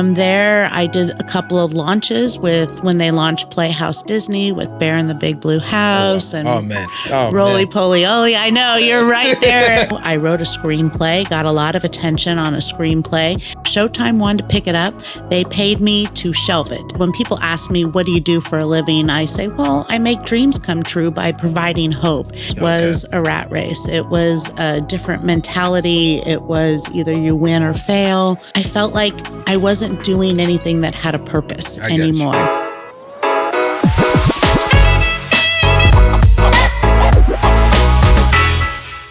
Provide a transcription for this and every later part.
From there, I did a couple of launches with when they launched Playhouse Disney with Bear in the Big Blue House and Roly Poly Oly. I know, you're right there. I wrote a screenplay, got a lot of attention on a screenplay. Showtime wanted to pick it up. They paid me to shelve it. When people ask me, what do you do for a living? I say, well, I make dreams come true by providing hope. It was a rat race. It was a different mentality. It was either you win or fail. I felt like I wasn't doing anything that had a purpose anymore.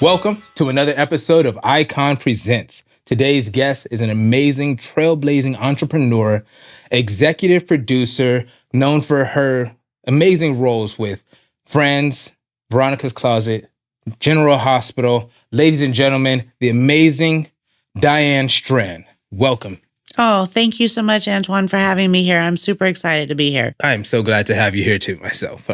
Welcome to another episode of Icon Presents. Today's guest is an amazing trailblazing entrepreneur, executive producer, known for her amazing roles with Friends, Veronica's Closet, General Hospital. Ladies and gentlemen, the amazing Diane Strand. Welcome. Oh, thank you so much, Antoine, for having me here. I'm super excited to be here. I'm so glad to have you here too, myself.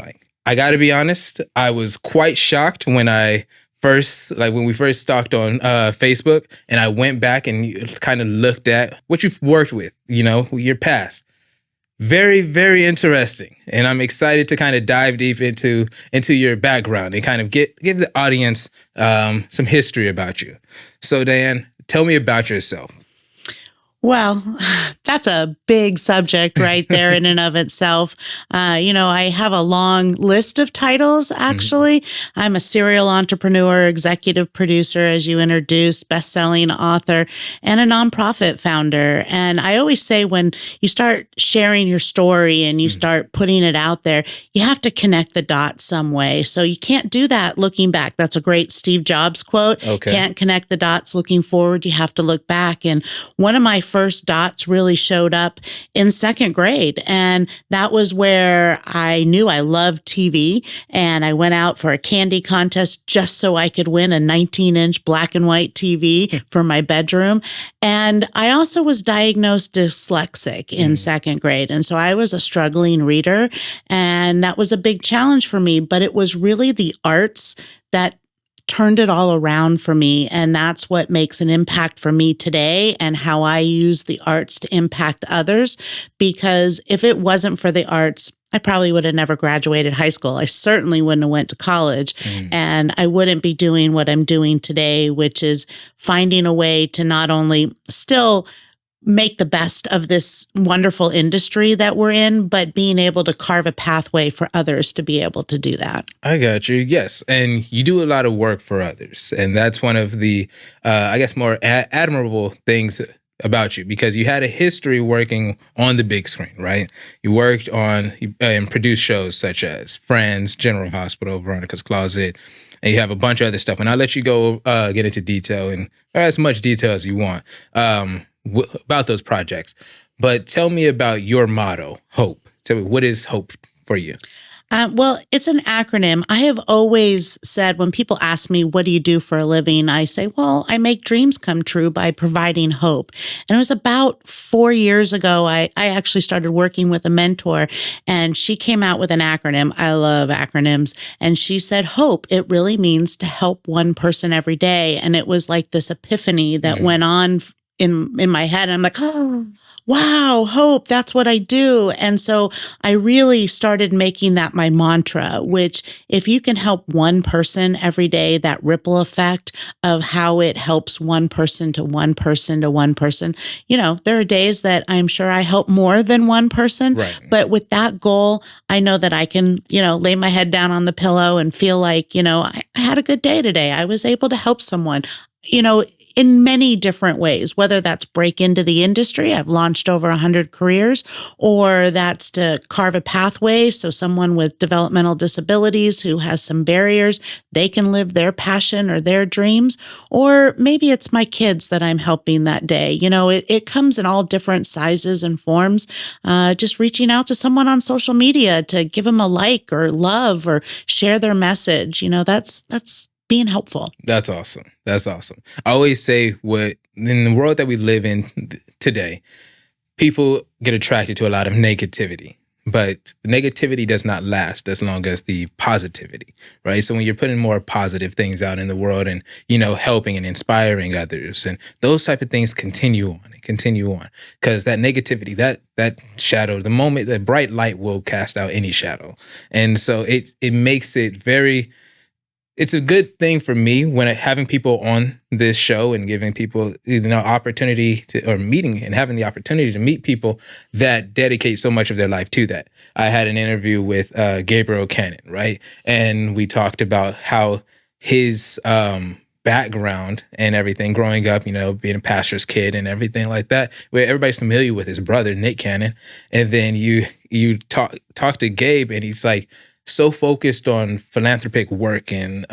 I got to be honest, I was quite shocked when we first talked on Facebook, and I went back and kind of looked at what you've worked with, your past. Very, very interesting. And I'm excited to kind of dive deep into your background and kind of give the audience some history about you. So, Diane, tell me about yourself. Well, that's a big subject right there in and of itself. I have a long list of titles, actually. Mm-hmm. I'm a serial entrepreneur, executive producer, as you introduced, best-selling author, and a nonprofit founder. And I always say when you start sharing your story and you start putting it out there, you have to connect the dots some way. So you can't do that looking back. That's a great Steve Jobs quote. Okay. Can't connect the dots looking forward. You have to look back. And one of my first dots really showed up in second grade. And that was where I knew I loved TV. And I went out for a candy contest just so I could win a 19-inch black and white TV for my bedroom. And I also was diagnosed dyslexic in second grade. And so I was a struggling reader. And that was a big challenge for me. But it was really the arts that turned it all around for me. And that's what makes an impact for me today and how I use the arts to impact others. Because if it wasn't for the arts, I probably would have never graduated high school. I certainly wouldn't have went to college. And I wouldn't be doing what I'm doing today, which is finding a way to not only still make the best of this wonderful industry that we're in, but being able to carve a pathway for others to be able to do that. I got you. Yes. And you do a lot of work for others. And that's one of the, more admirable things about you, because you had a history working on the big screen, right? You worked on and produced shows such as Friends, General Hospital, Veronica's Closet, and you have a bunch of other stuff. And I'll let you go get into detail and as much detail as you want. About those projects. But tell me about your motto, HOPE. Tell me, what is HOPE for you? Well, it's an acronym. I have always said when people ask me, what do you do for a living? I say, well, I make dreams come true by providing hope. And it was about 4 years ago, I actually started working with a mentor, and she came out with an acronym. I love acronyms. And she said, HOPE, it really means to help one person every day. And it was like this epiphany that went on in my head. I'm like, oh, wow, hope, that's what I do. And so I really started making that my mantra, which if you can help one person every day, that ripple effect of how it helps one person to one person to one person, there are days that I'm sure I help more than one person, right. But with that goal, I know that I can, lay my head down on the pillow and feel like, I had a good day today. I was able to help someone, in many different ways, whether that's break into the industry. I've launched over 100 careers, or that's to carve a pathway so someone with developmental disabilities who has some barriers, they can live their passion or their dreams. Or maybe it's my kids that I'm helping that day. It comes in all different sizes and forms. Just reaching out to someone on social media to give them a like or love or share their message. That's being helpful. That's awesome. That's awesome. I always say in the world that we live in today, people get attracted to a lot of negativity. but the negativity does not last as long as the positivity, right? So when you're putting more positive things out in the world and, helping and inspiring others and those type of things continue on and continue on, because that negativity, that shadow, the moment the bright light will cast out any shadow. And so it makes it it's a good thing for me when having people on this show and giving people, opportunity to, or meeting and having the opportunity to meet people that dedicate so much of their life to that. I had an interview with Gabriel Cannon, right? And we talked about how his background and everything growing up, being a pastor's kid and everything like that, where everybody's familiar with his brother, Nick Cannon. And then you talk to Gabe and he's like, so focused on philanthropic work and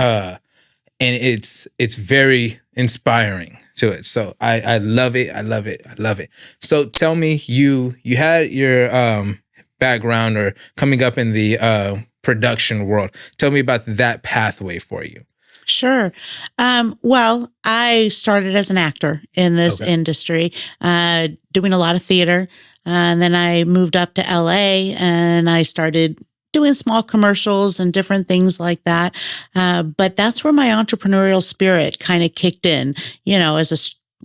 it's very inspiring to it. So I love it. I love it. I love it. So tell me, you had your background or coming up in the production world. Tell me about that pathway for you. Sure. Well, I started as an actor in this industry, doing a lot of theater. And then I moved up to LA and I started doing small commercials and different things like that. But that's where my entrepreneurial spirit kind of kicked in,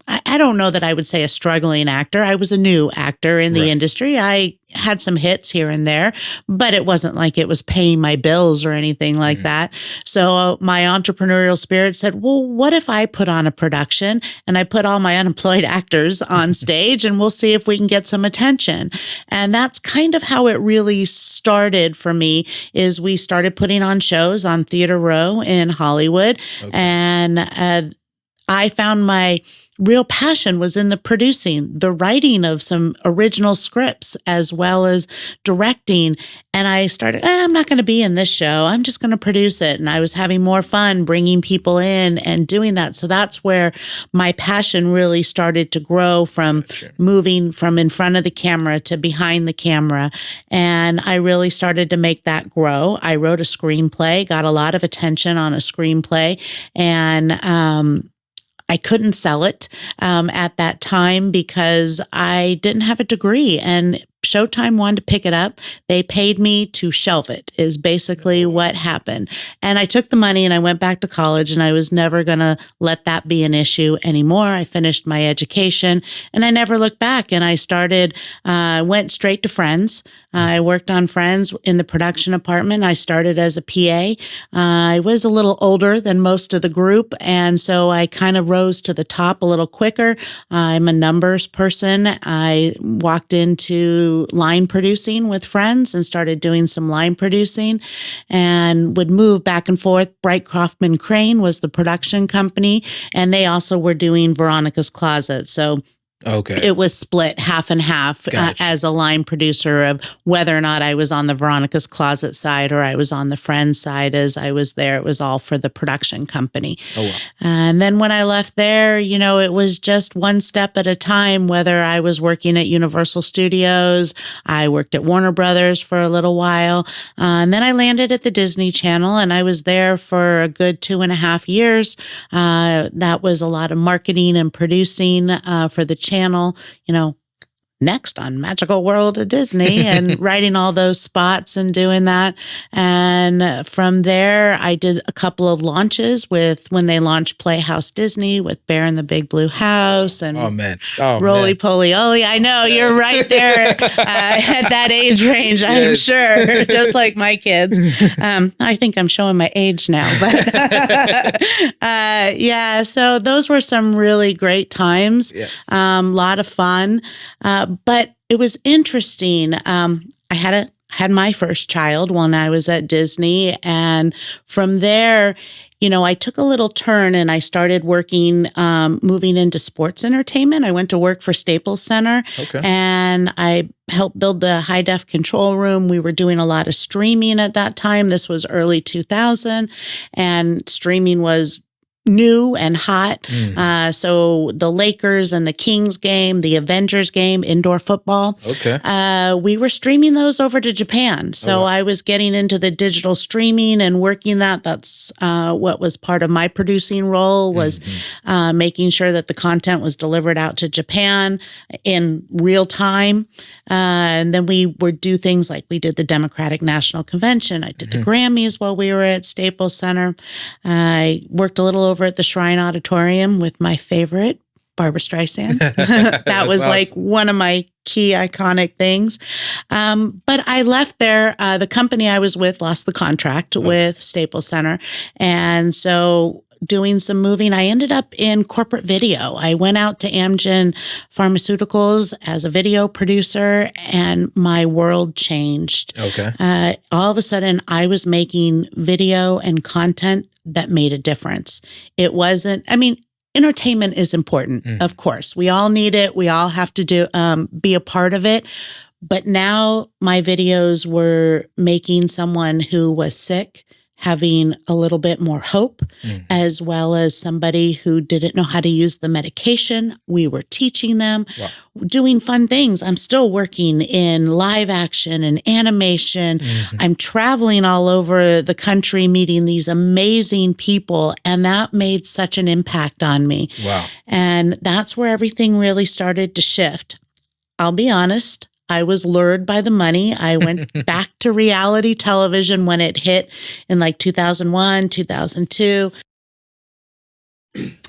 I don't know that I would say a struggling actor. I was a new actor in the industry. I had some hits here and there, but it wasn't like it was paying my bills or anything like that. So my entrepreneurial spirit said, well, what if I put on a production and I put all my unemployed actors on stage and we'll see if we can get some attention. And that's kind of how it really started for me, is we started putting on shows on Theater Row in Hollywood. And I found my real passion was in the producing, the writing of some original scripts, as well as directing. And I started, I'm not going to be in this show. I'm just going to produce it. And I was having more fun bringing people in and doing that. So that's where my passion really started to grow, from moving from in front of the camera to behind the camera. And I really started to make that grow. I wrote a screenplay, got a lot of attention on a screenplay, and I couldn't sell it at that time because I didn't have a degree, and Showtime wanted to pick it up. They paid me to shelve it, is basically what happened. And I took the money and I went back to college, and I was never going to let that be an issue anymore. I finished my education and I never looked back. And I went straight to Friends. I worked on Friends in the production department. I started as a PA. I was a little older than most of the group, and so I kind of rose to the top a little quicker. I'm a numbers person. I walked into line producing with Friends and started doing some line producing and would move back and forth. Bright Kaufman Crane was the production company, and they also were doing Veronica's Closet. So it was split half and half as a line producer of whether or not I was on the Veronica's Closet side or I was on the Friends side. As I was there, it was all for the production company. And then when I left there, it was just one step at a time, whether I was working at Universal Studios, I worked at Warner Brothers for a little while, and then I landed at the Disney Channel, and I was there for a good 2.5 years. That was a lot of marketing and producing for the channel, next on Magical World of Disney, and writing all those spots and doing that. And from there, I did a couple of launches when they launched Playhouse Disney with Bear in the Big Blue House and Roly Poly Oly. I know you're right there at that age range, I'm sure, just like my kids. I think I'm showing my age now, but so those were some really great times. A lot of fun. But it was interesting. I had my first child when I was at Disney. And from there, I took a little turn and I started working, moving into sports entertainment. I went to work for Staples Center and I helped build the high def control room. We were doing a lot of streaming at that time. This was early 2000, and streaming was new and hot. So the Lakers and the Kings game, the Avengers game, indoor football. Okay. We were streaming those over to Japan. So I was getting into the digital streaming and working that. That's what was part of my producing role, was making sure that the content was delivered out to Japan in real time. And then we would do things like we did the Democratic National Convention. I did the Grammys while we were at Staples Center. I worked a little over at the Shrine Auditorium with my favorite, Barbra Streisand. That was awesome. Like one of my key iconic things. But I left there. The company I was with lost the contract with Staples Center. And so doing some moving, I ended up in corporate video. I went out to Amgen Pharmaceuticals as a video producer, and my world changed. Okay. All of a sudden, I was making video and content that made a difference. It wasn't, entertainment is important, of course. We all need it. We all have to be a part of it. But now my videos were making someone who was sick having a little bit more hope, as well as somebody who didn't know how to use the medication. We were teaching them, doing fun things. I'm still working in live action and animation. I'm traveling all over the country, meeting these amazing people. And that made such an impact on me. Wow. And that's where everything really started to shift. I'll be honest. I was lured by the money. I went back to reality television when it hit in like 2001, 2002.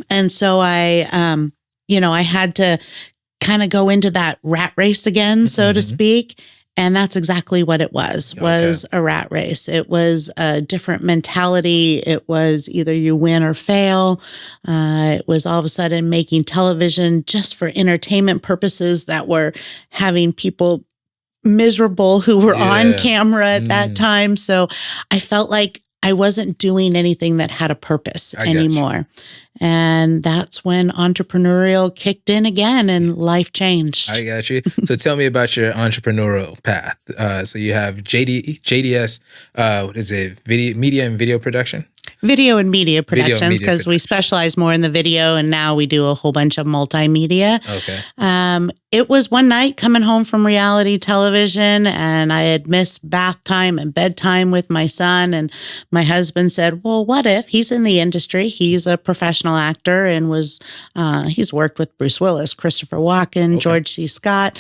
And so I had to kind of go into that rat race again, so to speak. And that's exactly what it was a rat race. It was a different mentality. It was either you win or fail. It was all of a sudden making television just for entertainment purposes that were having people miserable who were on camera at that time. So I felt like I wasn't doing anything that had a purpose anymore. And that's when entrepreneurial kicked in again and life changed. I got you. So tell me about your entrepreneurial path. So you have JDS, what is it? Media and video production? Video and media productions, because we specialize more in the video, and now we do a whole bunch of multimedia. Okay. It was one night coming home from reality television, and I had missed bath time and bedtime with my son, and my husband said, well, what if he's in the industry? He's a professional actor and he's worked with Bruce Willis, Christopher Walken, George C. Scott,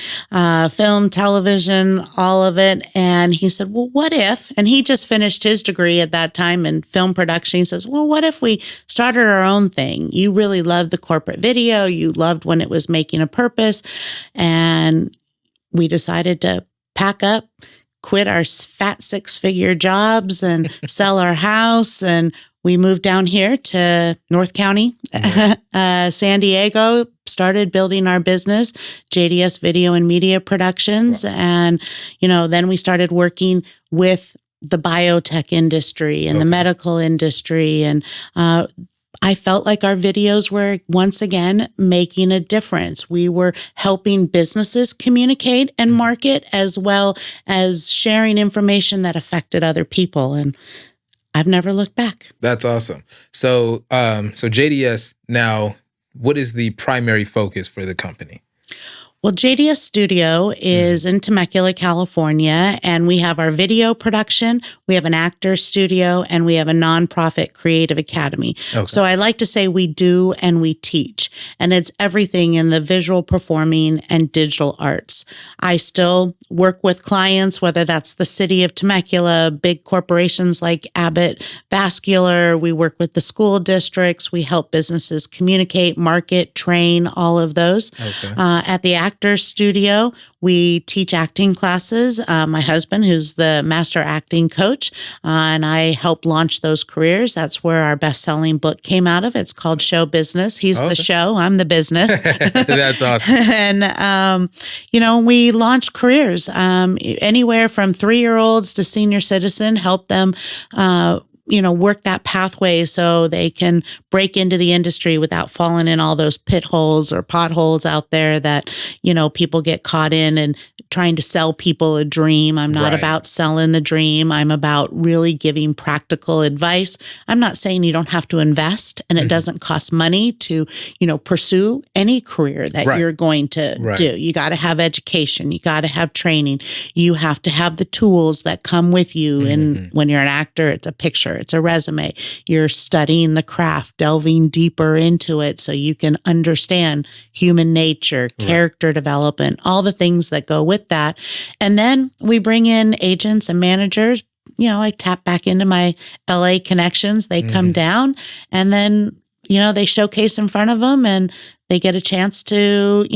film, television, all of it. And he said, well, what if, and he just finished his degree at that time in film production. He says, well, what if we started our own thing? You really loved the corporate video. You loved when it was making a purpose. And we decided to pack up, quit our fat 6-figure jobs and sell our house. And we moved down here to North County, San Diego, started building our business, JDS Video and Media Productions. Wow. And, then we started working with the biotech industry and the medical industry. And I felt like our videos were once again making a difference. We were helping businesses communicate and market, as well as sharing information that affected other people. And I've never looked back. That's awesome. So, so JDS now, what is the primary focus for the company? Well, JDS Studio is in Temecula, California, and we have our video production, we have an actor studio, and we have a nonprofit creative academy. Okay. So I like to say we do and we teach, and it's everything in the visual, performing, and digital arts. I still work with clients, whether that's the city of Temecula, big corporations like Abbott Vascular. We work with the school districts. We help businesses communicate, market, train, all of those. Okay. At the Actors Studio, we teach acting classes. My husband, who's the master acting coach, and I help launch those careers. That's where our best-selling book came out of. It's called Show Business. He's the show. I'm the business. That's awesome. And, we launch careers anywhere from 3-year-olds to senior citizen, help them work that pathway so they can break into the industry without falling in all those pit holes or potholes out there that, people get caught in and trying to sell people a dream. I'm not about selling the dream. I'm about really giving practical advice. I'm not saying you don't have to invest, and it doesn't cost money to, pursue any career that you're going to do. You got to have education. You got to have training. You have to have the tools that come with you. And when you're an actor, it's a picture. It's a resume. You're studying the craft, delving deeper into it so you can understand human nature, character development, all the things that go with that. And then we bring in agents and managers. I tap back into my LA connections. They come down, and then, they showcase in front of them, and they get a chance to,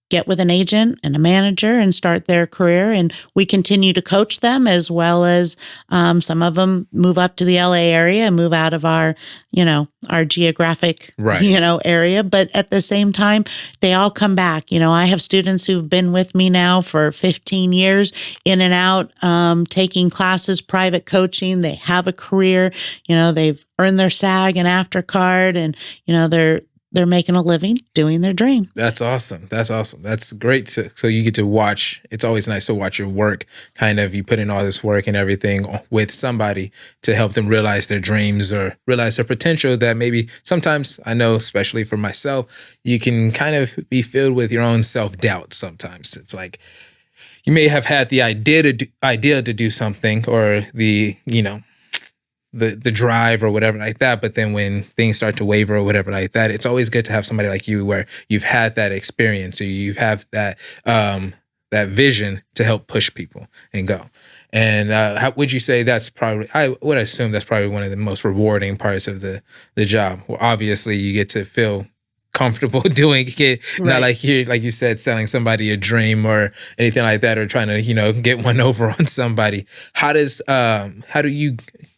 get with an agent and a manager and start their career. And we continue to coach them, as well as some of them move up to the LA area and move out of our geographic, area. But at the same time, they all come back. I have students who've been with me now for 15 years, in and out, taking classes, private coaching. They have a career, they've earned their SAG and AfterCard, and, they're making a living doing their dream. That's awesome. That's great. So you get to watch. It's always nice to watch your work. Kind of, you put in all this work and everything with somebody to help them realize their dreams or realize their potential, that maybe sometimes, I know, especially for myself, you can kind of be filled with your own self-doubt sometimes. It's like you may have had the idea to do something, or the drive or whatever like that. But then when things start to waver or whatever like that, it's always good to have somebody like you where you've had that experience, or you have that vision to help push people and go. And how would you say that's probably, I would assume that's probably one of the most rewarding parts of the job. Well, obviously you get to feel comfortable doing it, not like you said, selling somebody a dream or anything like that, or trying to, get one over on somebody.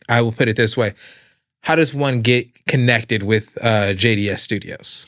I will put it this way. How does one get connected with JDS Studios?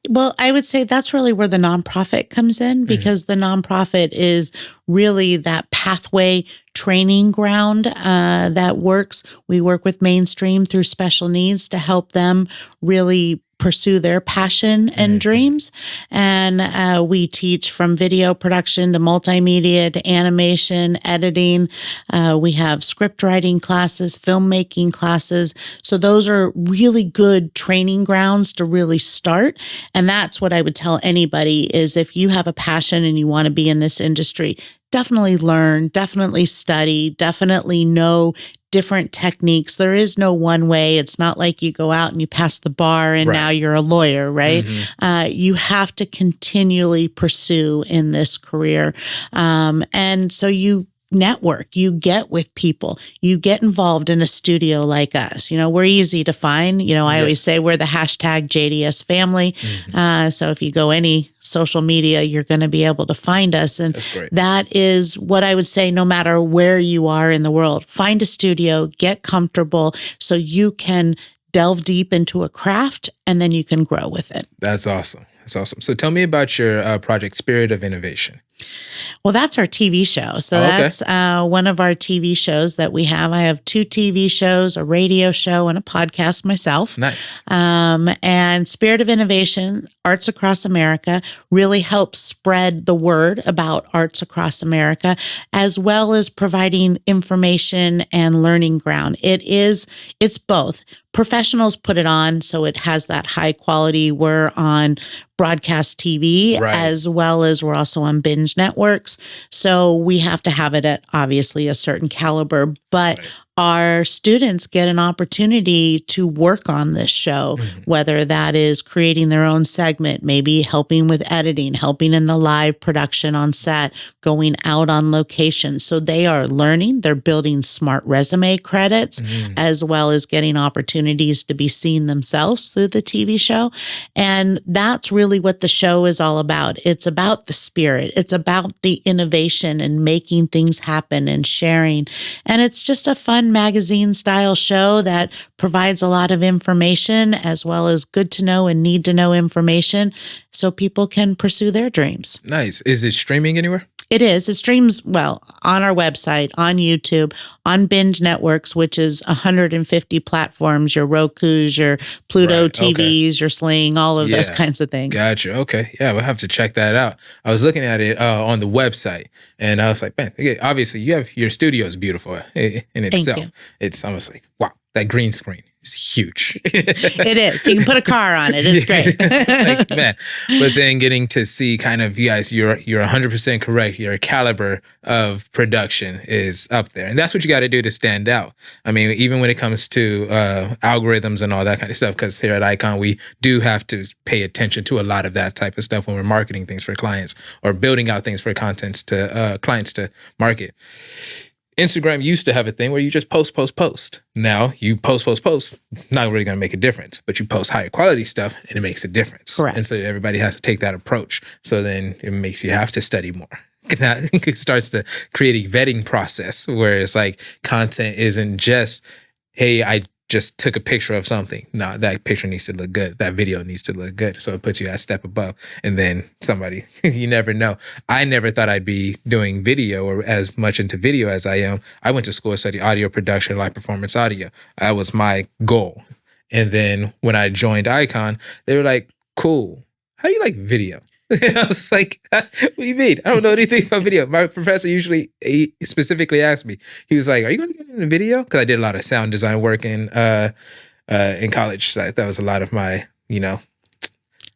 Well, I would say that's really where the nonprofit comes in, because the nonprofit is really that pathway training ground that works. We work with mainstream through special needs to help them really pursue their passion and dreams. And we teach from video production to multimedia to animation, editing. We have script writing classes, filmmaking classes. So those are really good training grounds to really start. And that's what I would tell anybody is, if you have a passion and you want to be in this industry, definitely learn, definitely study, definitely know different techniques. There is no one way. It's not like you go out and you pass the bar and now you're a lawyer, right? You have to continually pursue in this career. And so you network, you get with people, you get involved in a studio like us. We're easy to find. I always say we're the hashtag JDS family. So if you go any social media, you're going to be able to find us. And that is what I would say, no matter where you are in the world, find a studio, get comfortable so you can delve deep into a craft, and then you can grow with it. That's awesome. So tell me about your project, Spirit of Innovation. Well, that's our TV show. So that's one of our TV shows that we have. I have 2 TV shows, a radio show, and a podcast myself. Nice. And Spirit of Innovation, Arts Across America, really helps spread the word about arts across America, as well as providing information and learning ground. It's both. Professionals put it on, so it has that high quality. We're on broadcast TV, as well as we're also on binge networks. So we have to have it at obviously a certain caliber, but our students get an opportunity to work on this show, whether that is creating their own segment, maybe helping with editing, helping in the live production on set, going out on location. So they are learning, they're building smart resume credits, as well as getting opportunities to be seen themselves through the TV show. And that's really what the show is all about. It's about the spirit. It's about the innovation and making things happen and sharing. And it's just a fun magazine style show that provides a lot of information, as well as good to know and need to know information, so people can pursue their dreams. Nice. Is it streaming anywhere? It is. It streams, well, on our website, on YouTube, on Binge Networks, which is 150 platforms, your Rokus, your Pluto Right. TVs, Okay. your Sling, all of those Yeah. kinds of things. Gotcha. Okay. Yeah, we'll have to check that out. I was looking at it on the website, and I was like, man, obviously you have your studio is beautiful in itself. you. It's almost like, wow, that green screen is huge. It is. You can put a car on it. It's great. Like, man. But then getting to see kind of, you guys, you're 100% correct. Your caliber of production is up there. And that's what you got to do to stand out. I mean, even when it comes to algorithms and all that kind of stuff, because here at Icon, we do have to pay attention to a lot of that type of stuff when we're marketing things for clients or building out things for clients to market. Instagram used to have a thing where you just post. Now you post, not really going to make a difference, but you post higher quality stuff and it makes a difference. Correct. And so everybody has to take that approach. So then it makes you have to study more. It starts to create a vetting process where it's like content isn't just, hey, I just took a picture of something. No, that picture needs to look good. That video needs to look good. So it puts you a step above. And then somebody, you never know. I never thought I'd be doing video or as much into video as I am. I went to school to study audio production, live performance audio. That was my goal. And then when I joined Icon, they were like, cool. How do you like video? I was like, what do you mean? I don't know anything about video. My professor he specifically asked me, he was like, are you going to get into video? Because I did a lot of sound design work in college. That was a lot of my,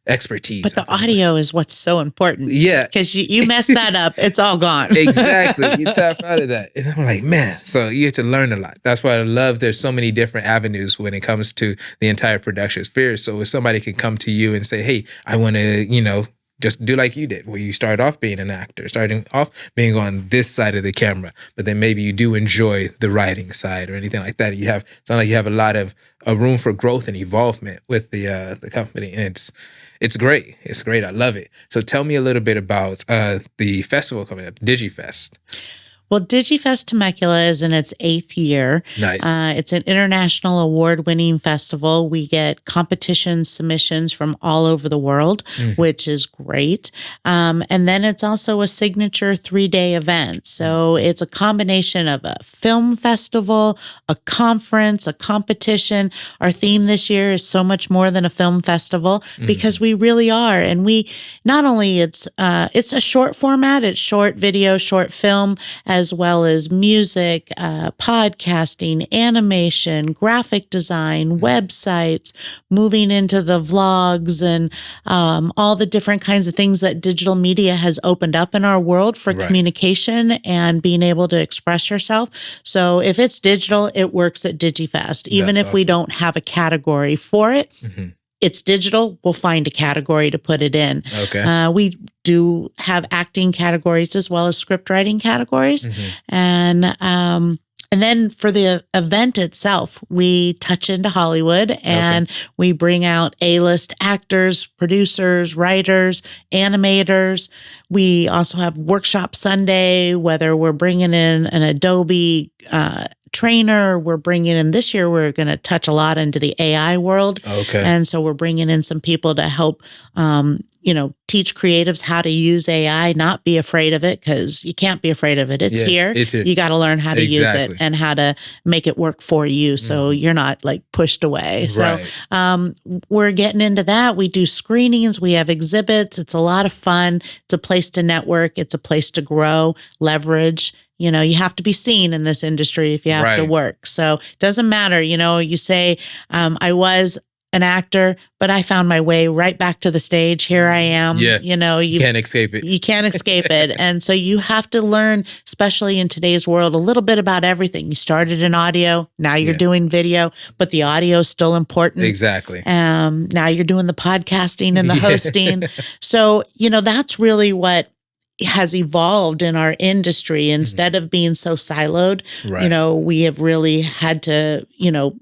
expertise. But the audio is what's so important. Yeah. Because you mess that up, it's all gone. Exactly. You tap out of that. And I'm like, man, so you get to learn a lot. That's why I love there's so many different avenues when it comes to the entire production sphere. So if somebody can come to you and say, hey, I want to, just do like you did, where you start off being an actor, starting off being on this side of the camera, but then maybe you do enjoy the writing side or anything like that. It's not like you have a lot of room for growth and evolvement with the company, and it's great. It's great. I love it. So tell me a little bit about the festival coming up, Digifest. Well, Digifest Temecula is in its 8th year. Nice. It's an international award-winning festival. We get competition submissions from all over the world, which is great. And then it's also a signature 3-day event. So it's a combination of a film festival, a conference, a competition. Our theme this year is so much more than a film festival because we really are. And we not only it's a short format, it's short video, short film, as well as music, podcasting, animation, graphic design, websites, moving into the vlogs and all the different kinds of things that digital media has opened up in our world for communication and being able to express yourself. So if it's digital, it works at Digifest. Even if we don't have a category for it, it's digital, we'll find a category to put it in. Okay. We do have acting categories as well as script writing categories. And then for the event itself, we touch into Hollywood and we bring out A-list actors, producers, writers, animators. We also have Workshop Sunday, whether we're bringing in an Adobe trainer, we're bringing in this year, we're going to touch a lot into the AI world. Okay. And so we're bringing in some people to help, teach creatives how to use AI, not be afraid of it, because you can't be afraid of it. It's here. You got to learn how to use it and how to make it work for you so you're not like pushed away. So we're getting into that. We do screenings. We have exhibits. It's a lot of fun. It's a place to network. It's a place to grow, leverage. You have to be seen in this industry if you have to work. So it doesn't matter. You say, I was an actor, but I found my way right back to the stage. Here I am. Yeah. You can't escape it. You can't escape it. And so you have to learn, especially in today's world, a little bit about everything. You started in audio. Now you're doing video, but the audio is still important. Exactly. Now you're doing the podcasting and the hosting. So, that's really what has evolved in our industry. Instead of being so siloed, we have really had to,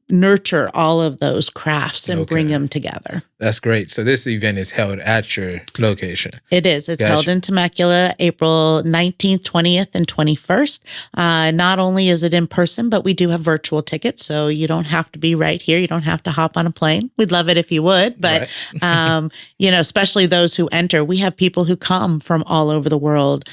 nurture all of those crafts and bring them together. That's great. So this event is held at your location. It is. It's held in Temecula, April 19th, 20th, and 21st. Not only is it in person, but we do have virtual tickets. So you don't have to be right here. You don't have to hop on a plane. We'd love it if you would. But, especially those who enter, we have people who come from all over the world.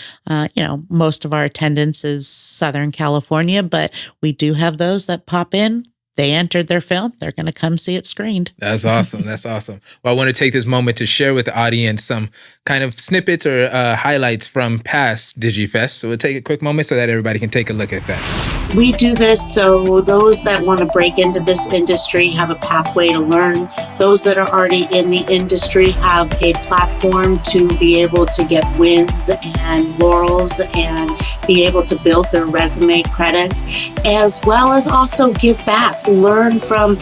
Most of our attendance is Southern California, but we do have those that pop in. They entered their film. They're going to come see it screened. That's awesome. That's awesome. Well, I want to take this moment to share with the audience some kind of snippets or highlights from past Digifest. So we'll take a quick moment so that everybody can take a look at that. We do this so those that want to break into this industry have a pathway to learn. Those that are already in the industry have a platform to be able to get wins and laurels and be able to build their resume credits, as well as also give back, learn from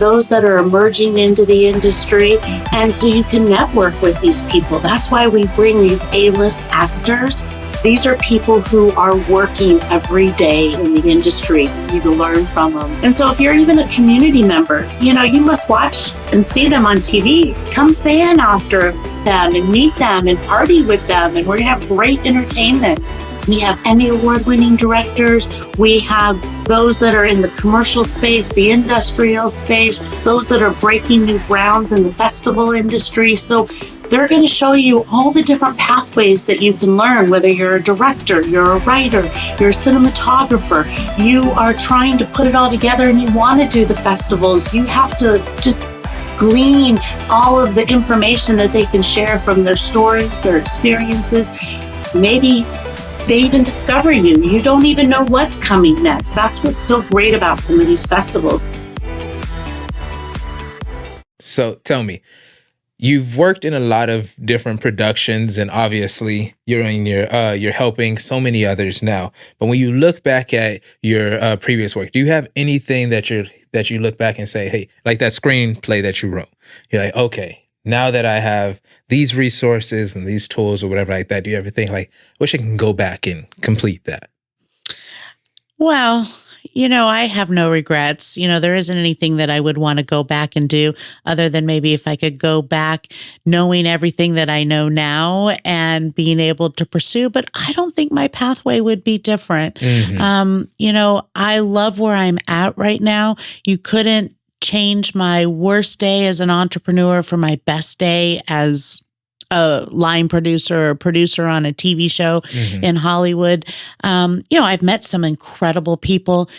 those that are emerging into the industry. And so you can network with these people. That's why we bring these A-list actors. These are people who are working every day in the industry. You need to learn from them. And so if you're even a community member, you must watch and see them on TV. Come fan after them and meet them and party with them. And we're going to have great entertainment. We have Emmy award-winning directors. We have those that are in the commercial space, the industrial space, those that are breaking new grounds in the festival industry. So they're going to show you all the different pathways that you can learn, whether you're a director, you're a writer, you're a cinematographer, you are trying to put it all together and you want to do the festivals. You have to just glean all of the information that they can share from their stories, their experiences. Maybe they even discover you. You don't even know what's coming next. That's what's so great about some of these festivals. So tell me, you've worked in a lot of different productions, and obviously you're helping so many others now. But when you look back at your previous work, do you have anything that you look back and say, hey, like that screenplay that you wrote, you're like, okay, now that I have these resources and these tools or whatever like that, do you ever think like, wish I can go back and complete that? Well, I have no regrets. There isn't anything that I would want to go back and do other than maybe if I could go back knowing everything that I know now and being able to pursue. But I don't think my pathway would be different. Mm-hmm. I love where I'm at right now. You couldn't change my worst day as an entrepreneur for my best day as a line producer or producer on a TV show in Hollywood. I've met some incredible people,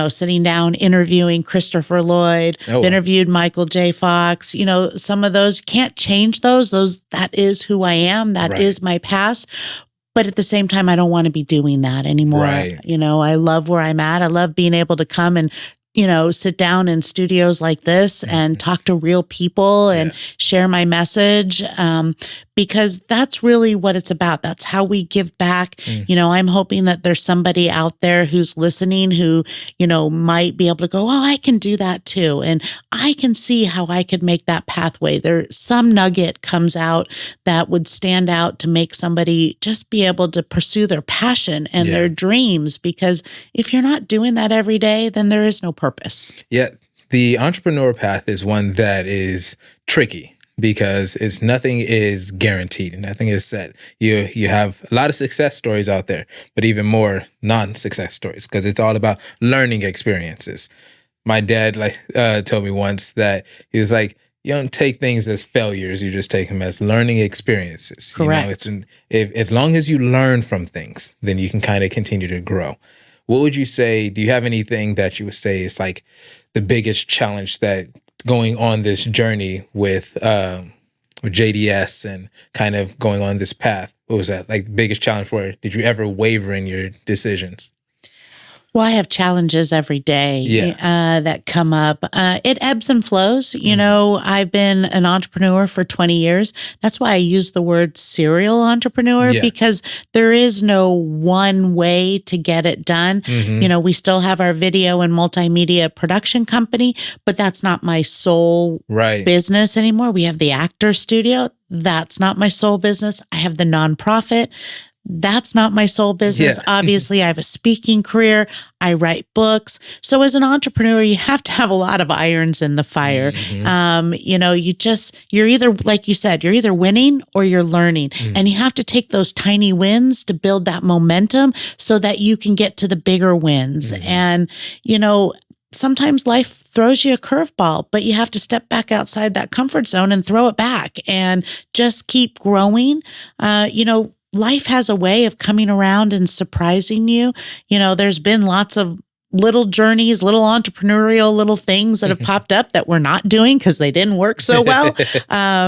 sitting down, interviewing Christopher Lloyd, interviewed Michael J. Fox, some of those can't change those, that is who I am. That is my past. But at the same time, I don't want to be doing that anymore. Right. I love where I'm at. I love being able to come and sit down in studios like this and talk to real people and share my message, because that's really what it's about. That's how we give back. I'm hoping that there's somebody out there who's listening who, might be able to go, oh, I can do that too. And I can see how I could make that pathway. Some nugget comes out that would stand out to make somebody just be able to pursue their passion and their dreams. Because if you're not doing that every day, then there is no purpose. Yeah. The entrepreneur path is one that is tricky because nothing is guaranteed. Nothing is set. You have a lot of success stories out there, but even more non-success stories because it's all about learning experiences. My dad told me once that he was like, you don't take things as failures. You just take them as learning experiences. Correct. As long as you learn from things, then you can kind of continue to grow. What would you say? Do you have anything that you would say is like the biggest challenge that going on this journey with JDS and kind of going on this path? What was that like the biggest challenge for it? Did you ever waver in your decisions? Well, I have challenges every day that come up. It ebbs and flows. I've been an entrepreneur for 20 years. That's why I use the word serial entrepreneur because there is no one way to get it done. We still have our video and multimedia production company, but that's not my sole business anymore. We have the actor studio. That's not my sole business. I have the nonprofit. That's not my sole business. Obviously, I have a speaking career. I write books. So as an entrepreneur, you have to have a lot of irons in the fire. You're either, like you said, you're either winning or you're learning. And you have to take those tiny wins to build that momentum so that you can get to the bigger wins. And, sometimes life throws you a curveball, but you have to step back outside that comfort zone and throw it back and just keep growing. life has a way of coming around and surprising you. You know, there's been lots of little journeys, little entrepreneurial little things that have popped up that we're not doing because they didn't work so well.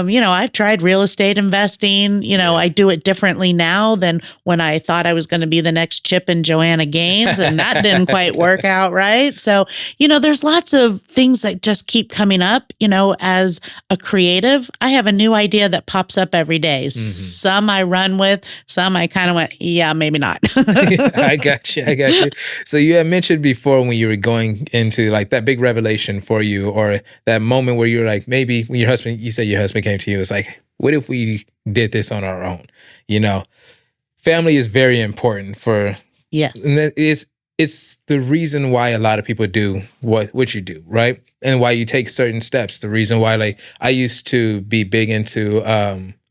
You know, I've tried real estate investing. You know, I do it differently now than when I thought I was going to be the next Chip and Joanna Gaines, and that didn't quite work out, right? So, you know, there's lots of things that just keep coming up. You know, as a creative, I have a new idea that pops up every day. Some I run with, some I kind of went, yeah, maybe not. I got you. So you had mentioned before when you were going into like that big revelation for you, or that moment where you were like, maybe when you said your husband came to you, it's like, what if we did this on our own? You know, family is very important for, yes. And it's the reason why a lot of people do what you do, right? And why you take certain steps. The reason why, like, I used to be big into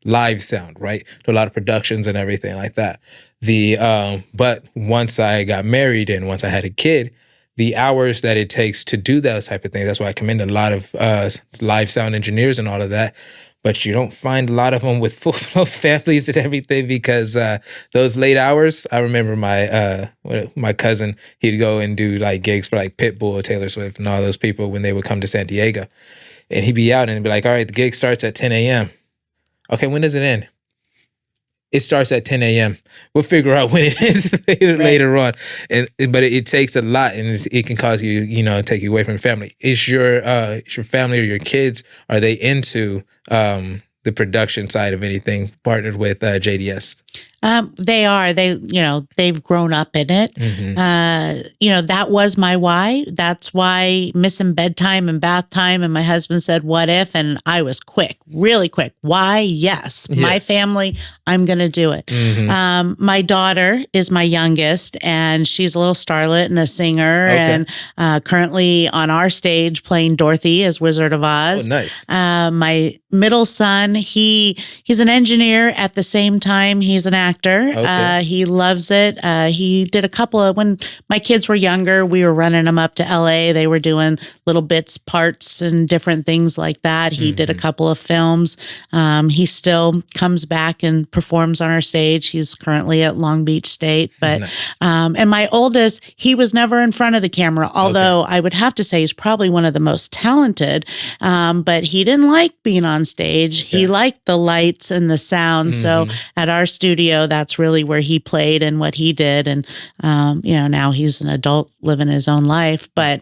live sound, right? To a lot of productions and everything like that. But once I got married and once I had a kid, the hours that it takes to do those type of things, that's why I commend a lot of live sound engineers and all of that. But you don't find a lot of them with full families and everything, because those late hours, I remember my cousin, he'd go and do like gigs for like Pitbull, Taylor Swift, and all those people when they would come to San Diego. And he'd be out and be like, all right, the gig starts at 10 a.m. Okay, when does it end? It starts at 10 a.m. We'll figure out when it is later on. But it takes a lot, and it can cause you, you know, take you away from your family. Is your family or your kids, are they into the production side of anything partnered with JDS? They are. They've grown up in it. You know, that was my why. That's why missing bedtime and bath time. And my husband said, what if? And I was really quick. Why? Yes. My family, I'm going to do it. My daughter is my youngest, and she's a little starlet and a singer, and currently on our stage playing Dorothy as Wizard of Oz. Oh, nice. My middle son, he's an engineer at the same time. He's an actor. He loves it. He did a couple of, when my kids were younger, we were running them up to LA. They were doing little bits, parts, and different things like that. He did a couple of films. He still comes back and performs on our stage. He's currently at Long Beach State. But and my oldest, he was never in front of the camera, although I would have to say he's probably one of the most talented. But he didn't like being on stage. He liked the lights and the sound. So at our studio, that's really where he played and what he did. And, you know, now he's an adult living his own life. But,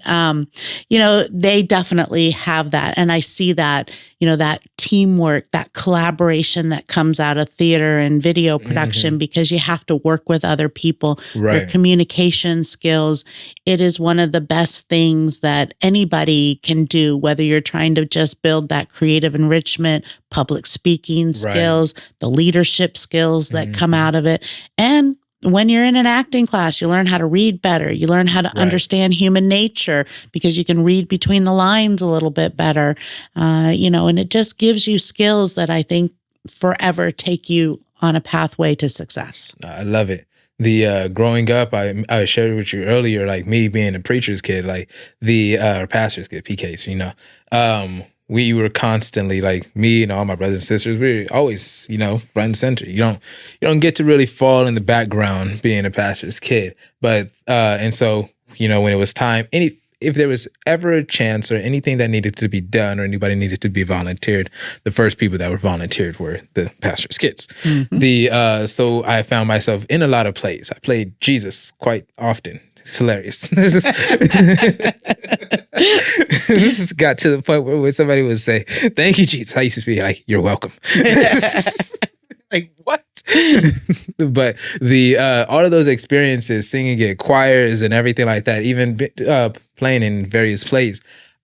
you know, they definitely have that. And I see that, you know, that teamwork, that collaboration that comes out of theater and video production, because you have to work with other people, their communication skills. It is one of the best things that anybody can do, whether you're trying to just build that creative enrichment, public speaking skills, the leadership skills that come out of it. And when you're in an acting class, you learn how to read better. You learn how to understand human nature, because you can read between the lines a little bit better. You know, and it just gives you skills that I think forever take you on a pathway to success. I love it. The growing up, I shared with you earlier, like me being a preacher's kid, like the pastor's kid, PKs, you know. We were constantly, like, me and all my brothers and sisters, we were always, you know, front and center. You don't get to really fall in the background being a pastor's kid. But and so, you know, when it was time, if there was ever a chance or anything that needed to be done or anybody needed to be volunteered, the first people that were volunteered were the pastor's kids. So I found myself in a lot of plays. I played Jesus quite often. It's hilarious. This has got to the point where somebody would say, "Thank you, Jesus." I used to be like, "You're welcome." Like, what? But all of those experiences, singing at choirs and everything like that, even playing in various plays,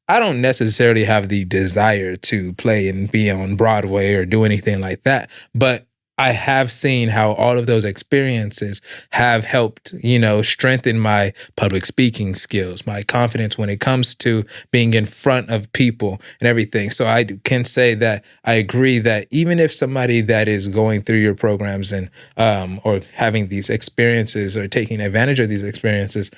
I don't necessarily have the desire to play and be on Broadway or do anything like that. But I have seen how all of those experiences have helped, you know, strengthen my public speaking skills, my confidence when it comes to being in front of people and everything. So I can say that I agree that even if somebody that is going through your programs and or having these experiences or taking advantage of these experiences,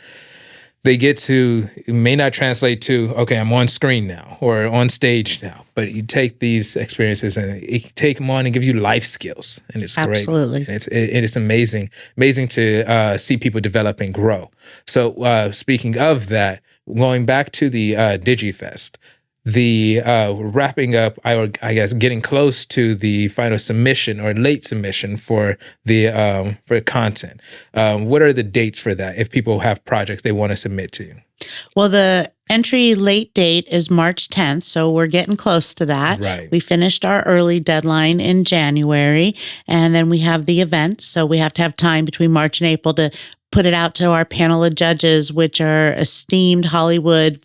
they get to, it may not translate to, okay, I'm on screen now or on stage now, but you take these experiences and you take them on and give you life skills. And it's great. Absolutely. It is amazing to see people develop and grow. So speaking of that, going back to the Digifest, the wrapping up, I guess, getting close to the final submission or late submission for the for content. What are the dates for that if people have projects they want to submit to you? Well, the entry late date is March 10th, so we're getting close to that. Right. We finished our early deadline in January, and then we have the events, so we have to have time between March and April to put it out to our panel of judges, which are esteemed Hollywood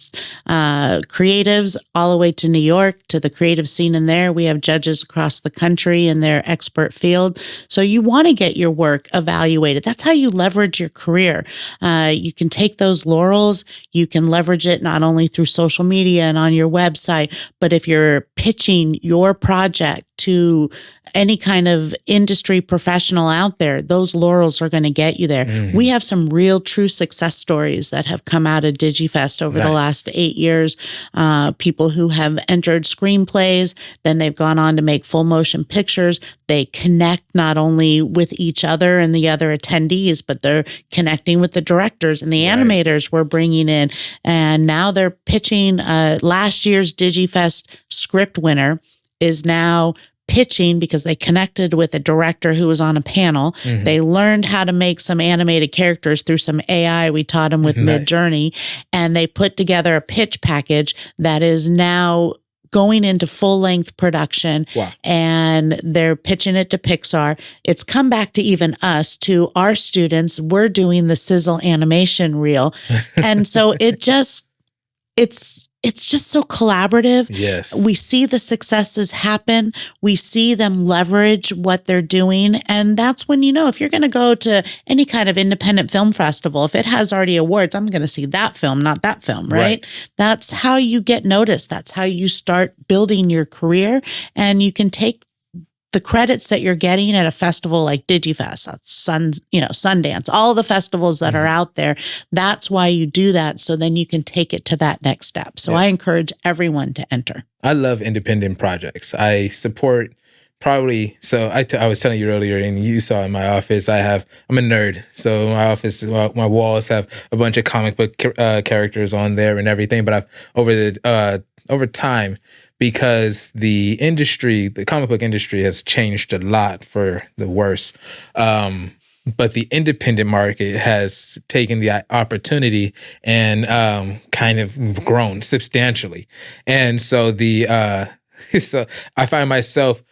creatives all the way to New York, to the creative scene in there. We have judges across the country in their expert field. So you want to get your work evaluated. That's how you leverage your career. You can take those laurels, you can leverage it not only through social media and on your website, but if you're pitching your project to any kind of industry professional out there, those laurels are going to get you there. Mm. We have some real true success stories that have come out of Digifest over the last 8 years. People who have entered screenplays, then they've gone on to make full motion pictures. They connect not only with each other and the other attendees, but they're connecting with the directors and the animators we're bringing in. And now they're pitching last year's Digifest script winner is now pitching because they connected with a director who was on a panel. Mm-hmm. They learned how to make some animated characters through some AI we taught them with Midjourney, and they put together a pitch package that is now going into full-length production. Wow. And they're pitching it to Pixar. It's come back to even us, to our students. We're doing the sizzle animation reel. And so it's just so collaborative. Yes. We see the successes happen. We see them leverage what they're doing. And that's when, if you're going to go to any kind of independent film festival, if it has already awards, I'm going to see that film, not that film, right? That's how you get noticed. That's how you start building your career. And you can take the credits that you're getting at a festival like Digifest, Sundance, all the festivals that are out there. That's why you do that. So then you can take it to that next step. So I encourage everyone to enter. I love independent projects. I support probably, so I was telling you earlier, and you saw in my office, I'm a nerd. So my office, my walls have a bunch of comic book characters on there and everything. But over time, because the comic book industry has changed a lot for the worse. But the independent market has taken the opportunity and kind of grown substantially. And so so I find myself,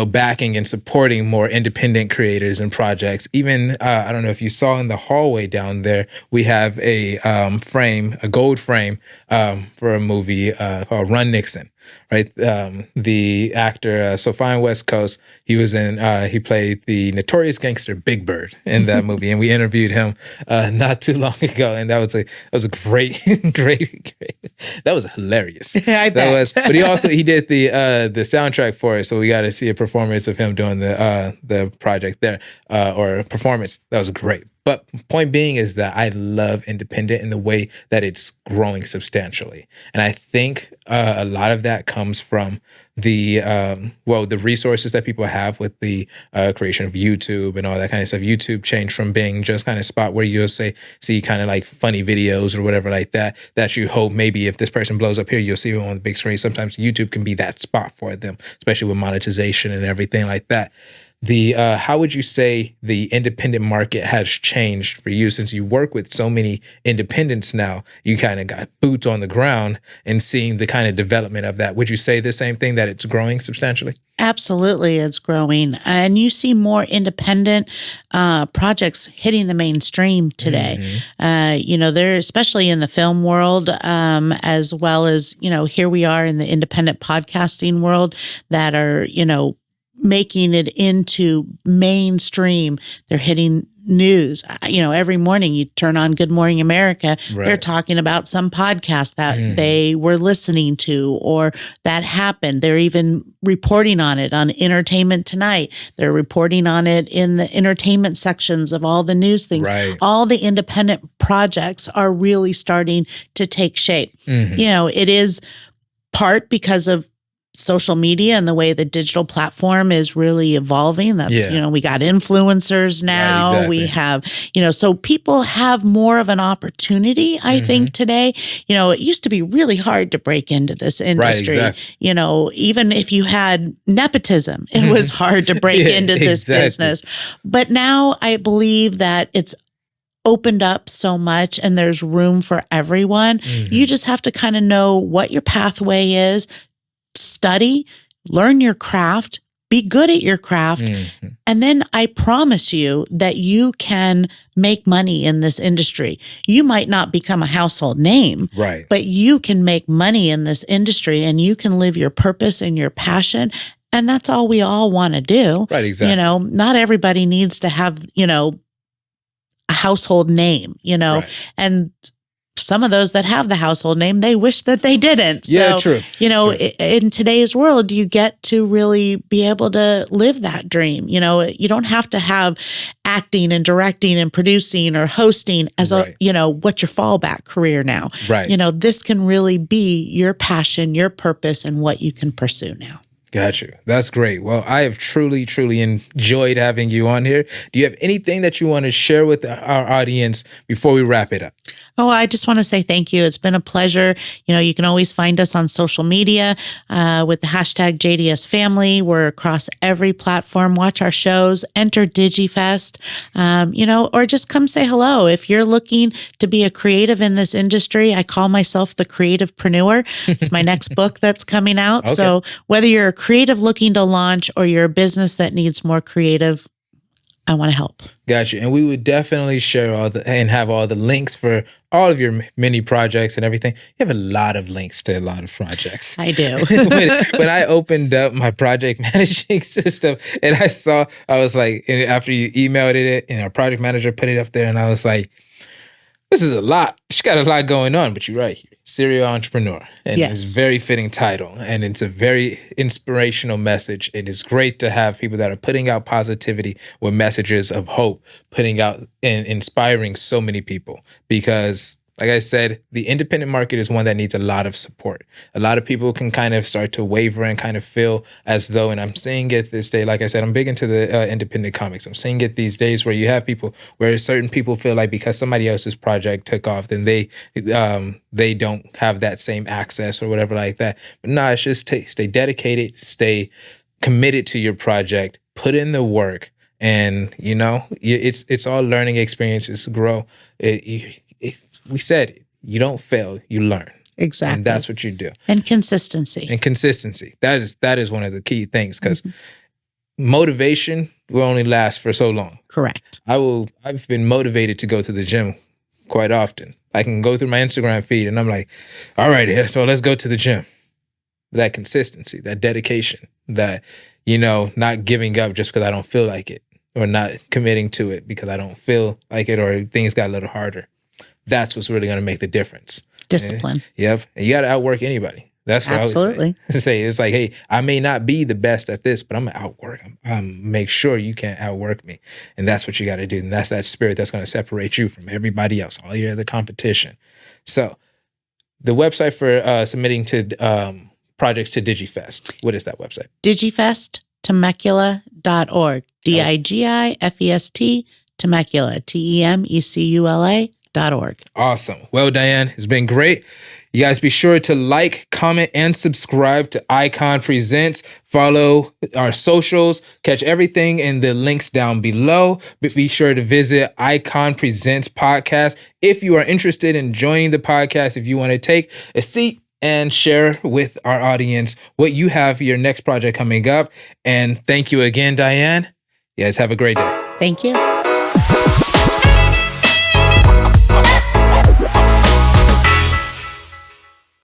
backing and supporting more independent creators and projects. Even, I don't know if you saw in the hallway down there, we have a gold frame for a movie called Run Nixon, right? The actor, Sophia West Coast, he played the notorious gangster Big Bird in that movie. And we interviewed him not too long ago. And that was a great, great, that was hilarious. I bet. But he did the soundtrack for it. So we got to see a performance of him doing the project there, or performance. That was great. But point being is that I love independent in the way that it's growing substantially. And I think a lot of that comes from the resources that people have with the creation of YouTube and all that kind of stuff. YouTube changed from being just kind of a spot where you'll see kind of like funny videos or whatever like that you hope maybe if this person blows up here, you'll see them on the big screen. Sometimes YouTube can be that spot for them, especially with monetization and everything like that. How would you say the independent market has changed for you since you work with so many independents now? You kind of got boots on the ground and seeing the kind of development of that. Would you say the same thing, that it's growing substantially? Absolutely, it's growing. And you see more independent projects hitting the mainstream today. Mm-hmm. They're especially in the film world, as well as, here we are in the independent podcasting world that are, making it into mainstream. They're hitting news. Every morning you turn on Good Morning America, they're Right. talking about some podcast that they were listening to or that happened. They're even reporting on it on Entertainment Tonight. They're reporting on it in the entertainment sections of all the news things. Right. All the independent projects are really starting to take shape. It is part because of social media and the way the digital platform is really evolving. That's, we got influencers now. Right, exactly. We have, so people have more of an opportunity, I think, today. It used to be really hard to break into this industry. Right, exactly. Even if you had nepotism, it was hard to break into this business. But now I believe that it's opened up so much and there's room for everyone. You just have to kind of know what your pathway is, study, learn your craft, be good at your craft. And then I promise you that you can make money in this industry. You might not become a household name, Right. but you can make money in this industry and you can live your purpose and your passion. And that's all we all want to do. Right, exactly. Not everybody needs to have, a household name, Right. and some of those that have the household name, they wish that they didn't. Yeah, so, true. In today's world, you get to really be able to live that dream. You don't have to have acting and directing and producing or hosting as Right. what's your fallback career now. Right. This can really be your passion, your purpose, and what you can pursue now. Got you. That's great. Well, I have truly, truly enjoyed having you on here. Do you have anything that you want to share with our audience before we wrap it up? Oh, I just want to say thank you. It's been a pleasure. You can always find us on social media with the hashtag JDS Family. We're across every platform. Watch our shows, enter Digifest, or just come say hello. If you're looking to be a creative in this industry, I call myself the creativepreneur. It's my next book that's coming out. Okay. So whether you're a creative looking to launch or you're a business that needs more creative, I want to help. Gotcha. And we would definitely share and have all the links for all of your mini projects and everything. You have a lot of links to a lot of projects. I do. when I opened up my project managing system and I was like, and after you emailed it and our project manager put it up there, and I was like, this is a lot. She's got a lot going on, but you're right. Serial entrepreneur. And Yes. It's a very fitting title. And it's a very inspirational message. It is great to have people that are putting out positivity with messages of hope, putting out and inspiring so many people. Because, like I said, the independent market is one that needs a lot of support. A lot of people can kind of start to waver and kind of feel as though, and I'm seeing it this day, like I said, I'm big into the independent comics. I'm seeing it these days where you have people, where certain people feel like because somebody else's project took off, then they don't have that same access or whatever like that. But no, it's just stay dedicated, stay committed to your project, put in the work, and it's all learning experiences, grow. We said you don't fail, you learn. Exactly. And that's what you do. And consistency. That is one of the key things, because motivation will only last for so long. Correct. I've been motivated to go to the gym quite often. I can go through my Instagram feed and I'm like, all right, so let's go to the gym. That consistency, that dedication, that, not giving up just because I don't feel like it, or not committing to it because I don't feel like it, or things got a little harder. That's what's really going to make the difference. Discipline. Yep. And you got to outwork anybody. That's what Absolutely. I would say. It's like, hey, I may not be the best at this, but I'm going to outwork. Make sure you can't outwork me. And that's what you got to do. And that's that spirit that's going to separate you from everybody else, all your other competition. So the website for submitting to projects to Digifest, what is that website? Digifest Temecula.org. DIGIFEST Temecula, TEMECULA.org. Awesome. Well, Diane, it's been great. You guys be sure to like, comment, and subscribe to Icon Presents. Follow our socials. Catch everything in the links down below. But be sure to visit Icon Presents Podcast. If you are interested in joining the podcast, if you want to take a seat and share with our audience what you have for your next project coming up. And thank you again, Diane. You guys have a great day. Thank you.